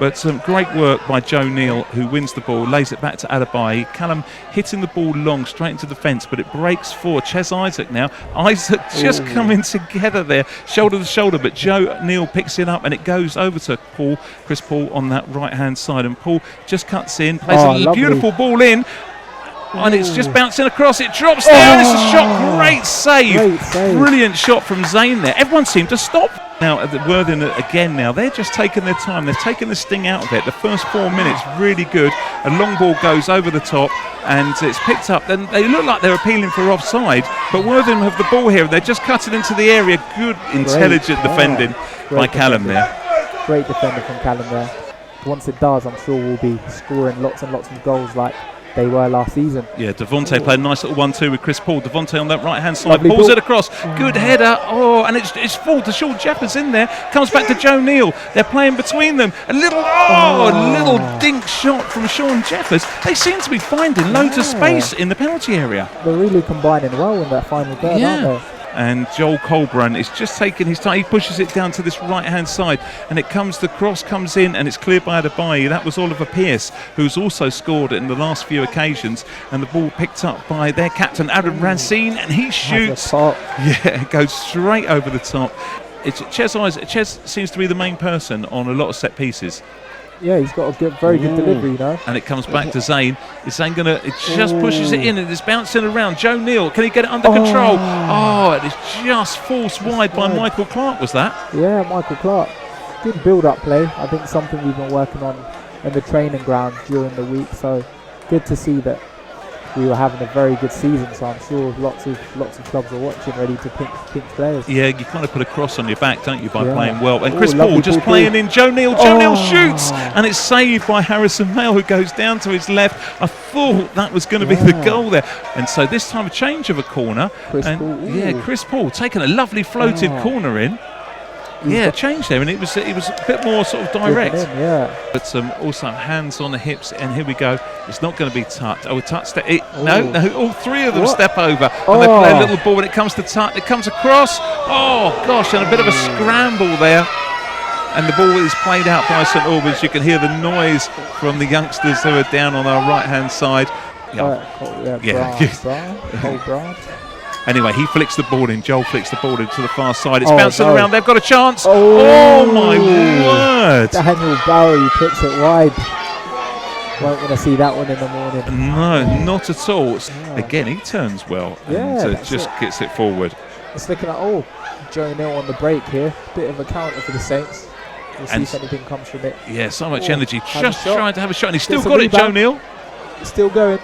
But some great work by Joe Neal, who wins the ball, lays it back to Adebayi. Callum hitting the ball long, straight into the fence, but it breaks for Ches Isaac now. Isaac just coming together there, shoulder to shoulder, but Joe Neal picks it up and it goes over to Paul, Chris Paul on that right-hand side. And Paul just cuts in, plays a beautiful ball in, and it's just bouncing across. It drops down. It's a shot. Great save. Brilliant shot from Zane there. Everyone seemed to stop. Now, at the Worthing again now, they're just taking their time. They've taken the sting out of it. The first 4 minutes, really good. A long ball goes over the top and it's picked up. Then they look like they're appealing for offside, but Worthing have the ball here. They're just cutting into the area. Good, intelligent defending by Callum there. Great defender from Callum there. Once it does, I'm sure we'll be scoring lots and lots of goals like they were last season. Yeah, Devontae played a nice little 1-2 with Chris Paul. Devontae on that right-hand side, pulls it across. Good header. And it's full to Sean Jeffers in there. Comes back to Joe Neal. They're playing between them. A little dink shot from Sean Jeffers. They seem to be finding loads of space in the penalty area. They're really combining well in that final third, aren't they? And Joel Colburn is just taking his time. He pushes it down to this right-hand side, and the cross comes in, and it's cleared by Adebayi. That was Oliver Pearce, who's also scored in the last few occasions, and the ball picked up by their captain, Adam Racine, and he shoots. Yeah, it goes straight over the top. It's Ches seems to be the main person on a lot of set pieces. Yeah, he's got a very good delivery, And it comes back to Zane. Is Zane it just pushes it in and it's bouncing around. Joe Neal, can he get it under control? It is just forced wide by Michael Clark, was that? Yeah, Michael Clark. Good build-up play. I think something we've been working on in the training ground during the week. So good to see that we were having a very good season, so I'm sure lots of clubs are watching, ready to pinch players. Yeah, you kind of put a cross on your back, don't you, by playing well. And Chris Paul just playing in Joe Neal. Joe Neal shoots, and it's saved by Harrison Mail, who goes down to his left. I thought that was going to be the goal there. And so this time a change of a corner. Chris Paul taking a lovely floated corner in. Change there, and it was a bit more sort of direct. But also hands on the hips, and here we go. It's not going to be touched. Touched it. No, all three of them step over, and they play a little ball. When it comes to touch, it comes across. And a bit of a scramble there. And the ball is played out by St Albans. You can hear the noise from the youngsters who are down on our right-hand side. Anyway, he flicks the ball in. Joel flicks the ball into the far side. It's bouncing around. They've got a chance. Oh my word! Daniel Bowie puts it wide. Won't want to see that one in the morning. No, not at all. Again, he turns well and just gets it forward. It's looking at Joe Neal on the break here. Bit of a counter for the Saints. We'll see if anything comes from it. Yeah, so much energy. Just trying to have a shot, and he's still got it, Joe Neal. It's still going.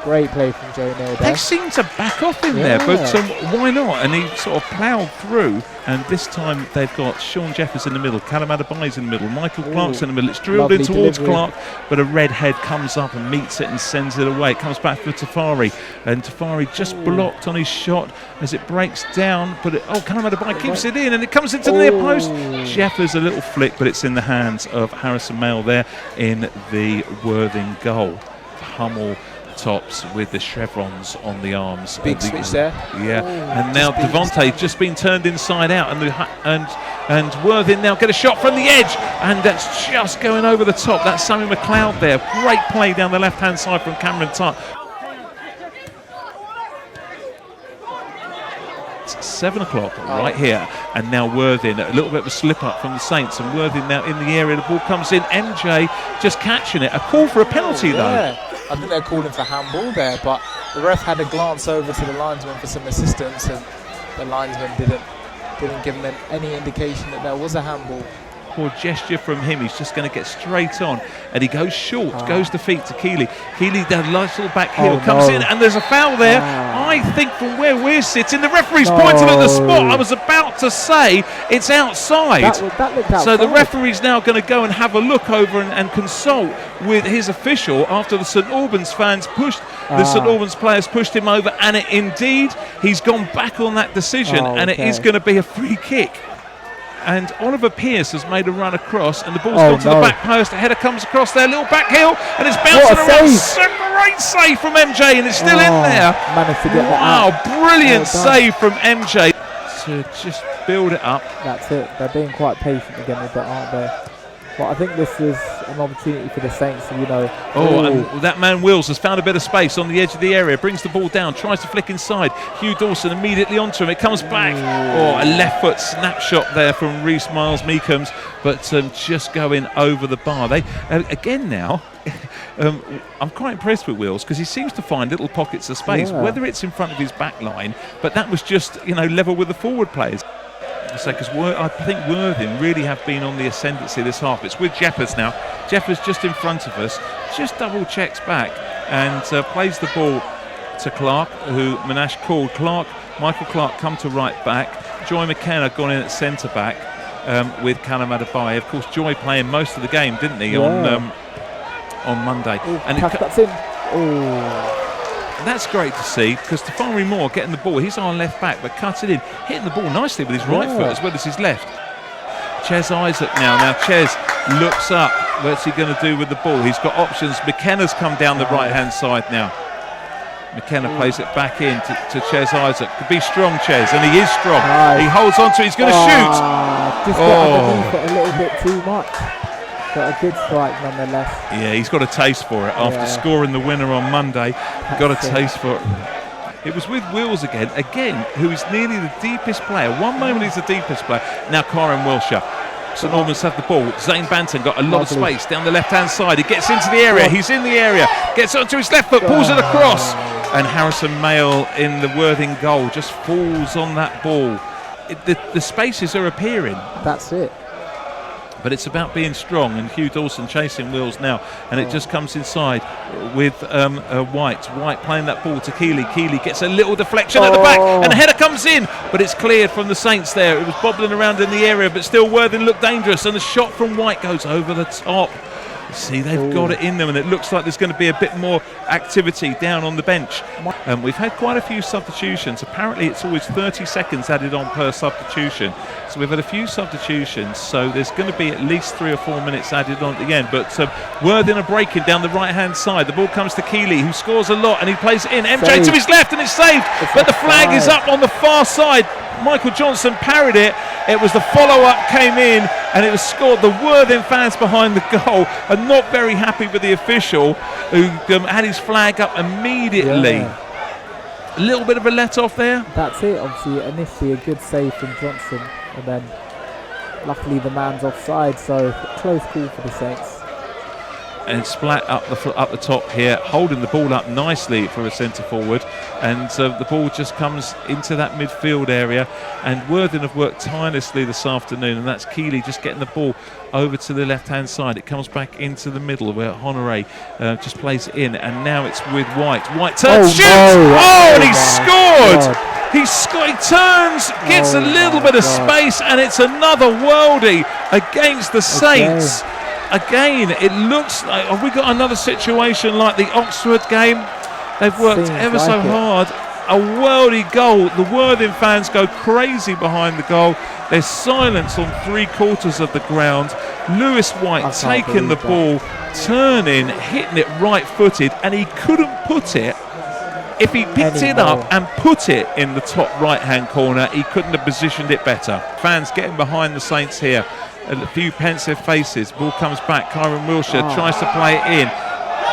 Great play from Joe Neal there. They seem to back off in there, but why not? And he sort of ploughed through, and this time they've got Sean Jeffers in the middle, Callum Adebayi's in the middle, Michael Clark's in the middle. It's drilled in towards Clark, but a red head comes up and meets it and sends it away. It comes back for Tafari, and Tafari just blocked on his shot as it breaks down, but Callum Adebayi keeps it in, and it comes into the near post. Jeffers a little flick, but it's in the hands of Harrison Mail there in the Worthing goal. Hummel tops with the chevrons on the arms. Big switch there. And now Devontae just been turned inside out, and Worthing now get a shot from the edge, and that's just going over the top. That's Sammy McLeod there. Great play down the left-hand side from Cameron Tutt. 7 o'clock right here, and now Worthing, a little bit of a slip up from the Saints, and Worthing now in the area. The ball comes in. MJ just catching it. A call for a penalty though. I think they're calling for handball there, but the ref had a glance over to the linesman for some assistance, and the linesman didn't give him any indication that there was a handball. Poor gesture from him. He's just going to get straight on, and he goes short, goes to feet to Keeley. Keeley down a nice little back heel, comes in, and there's a foul there. I think from where we're sitting, the referee's pointing at the spot. I was about to say it's outside. That looked outside. So the referee's now going to go and have a look over and consult with his official after the St Albans fans pushed, the St Albans players pushed him over, and indeed he's gone back on that decision, and it is going to be a free kick. And Oliver Pearce has made a run across, and the ball's gone to the back post. A header comes across there, little back heel, and it's bouncing around. Great save from MJ, and it's still in there. Managed to get that out. Brilliant save from MJ to just build it up. That's it. They're being quite patient again with that, aren't they? But I think this is an opportunity for the Saints to, And that man Wills has found a bit of space on the edge of the area, brings the ball down, tries to flick inside. Hugh Dawson immediately onto him. It comes back. A left foot snapshot there from Reece Miles-Meekums, but just going over the bar. They again now. I'm quite impressed with Wills because he seems to find little pockets of space, whether it's in front of his back line, but that was just level with the forward players. So, because I think Worthing really have been on the ascendancy this half. It's with Jeffers now. Jeffers just in front of us, just double checks back and plays the ball to Clark, who Monash called. Michael Clark come to right back. Joy McKenna gone in at centre back with Callum Adebayo. Of course, Joy playing most of the game, didn't he, on Monday? That's in. That's great to see because Tafari Moore getting the ball. He's our left back, but cutting in, hitting the ball nicely with his right foot as well as his left. Ches Isaac now. Now Ches looks up. What's he going to do with the ball? He's got options. McKenna's come down the right-hand side now. McKenna plays it back in to Ches Isaac. Could be strong, Ches, and he is strong. He holds on to it. He's going to shoot. Just got underneath it a little bit too much. But a good strike nonetheless. Yeah, he's got a taste for it after scoring the winner on Monday. Got a taste for it. It was with Wills again, who is nearly the deepest player. One moment he's the deepest player. Now Karen Wilshire. St Albans have the ball. Zane Banton got a lot of space down the left-hand side. He gets into the area. He's in the area. Gets onto his left foot, pulls it across. And Harrison Mayle in the Worthing goal just falls on that ball. The spaces are appearing. That's it. But it's about being strong, and Hugh Dawson chasing Wills now, and it just comes inside with White. White playing that ball to Keeley. Keeley gets a little deflection at the back, and the header comes in, but it's cleared from the Saints there. It was bobbling around in the area, but still Worthing looked dangerous, and the shot from White goes over the top. See, they've got it in them, and it looks like there's going to be a bit more activity down on the bench. We've had quite a few substitutions. Apparently it's always 30 seconds added on per substitution, so we've had a few substitutions, so there's going to be at least 3 or 4 minutes added on at the end. But Worthing are breaking down the right hand side. The ball comes to Keeley, who scores a lot, and he plays it in. MJ to his left, and it's saved, but the flag is up on the far side. Michael Johnson parried it. It was the follow-up came in, and it was scored. The Worthing fans behind the goal are not very happy with the official, who had his flag up immediately. A little bit of a let-off there. That's it. Obviously, initially a good save from Johnson, and then luckily the man's offside, so close call for the Saints. And Splat up the top here, holding the ball up nicely for a centre forward, and the ball just comes into that midfield area, and Worthing have worked tirelessly this afternoon, and that's Keeley just getting the ball over to the left hand side. It comes back into the middle where Honoré just plays it in, and now it's with White. White turns, shoots! And he scored! He turns, gets a little bit of space, and it's another worldie against the Saints. Again, it looks like, have we got another situation like the Oxford game? They've worked ever so hard. A worldie goal. The Worthing fans go crazy behind the goal. There's silence on 3/4 of the ground. Lewis White taking the ball, turning, hitting it right-footed, and he couldn't put it. If he picked it up and put it in the top right-hand corner, he couldn't have positioned it better. Fans getting behind the Saints here. A few pensive faces. Ball comes back. Kyron Wilshire tries to play it in.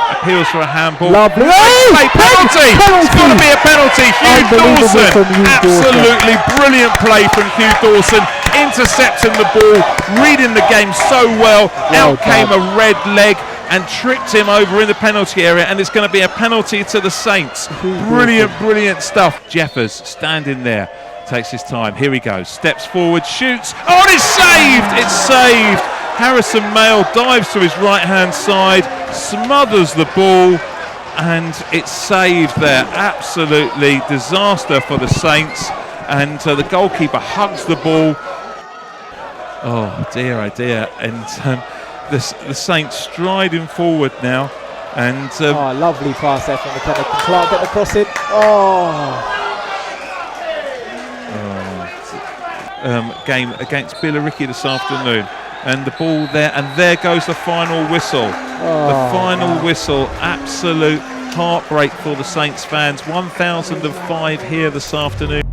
Appeals for a handball. Lovely. Penalty! It's got to be a penalty. Hugh Dawson. Absolutely brilliant play from Hugh Dawson. Intercepting the ball, reading the game so well. Out came a red leg and tripped him over in the penalty area, and it's going to be a penalty to the Saints. Brilliant stuff. Jeffers standing there. Takes his time. Here he goes. Steps forward, shoots. Oh, and it's saved! It's saved. Harrison Mayle dives to his right-hand side, smothers the ball, and it's saved there. Absolutely disaster for the Saints. And the goalkeeper hugs the ball. Oh dear, oh dear. And the Saints striding forward now. And lovely pass there from the penalty. Clark get the cross in. Game against Billericay this afternoon, and the ball there, and there goes the final whistle. The final whistle. Absolute heartbreak for the Saints fans. 1005 here this afternoon.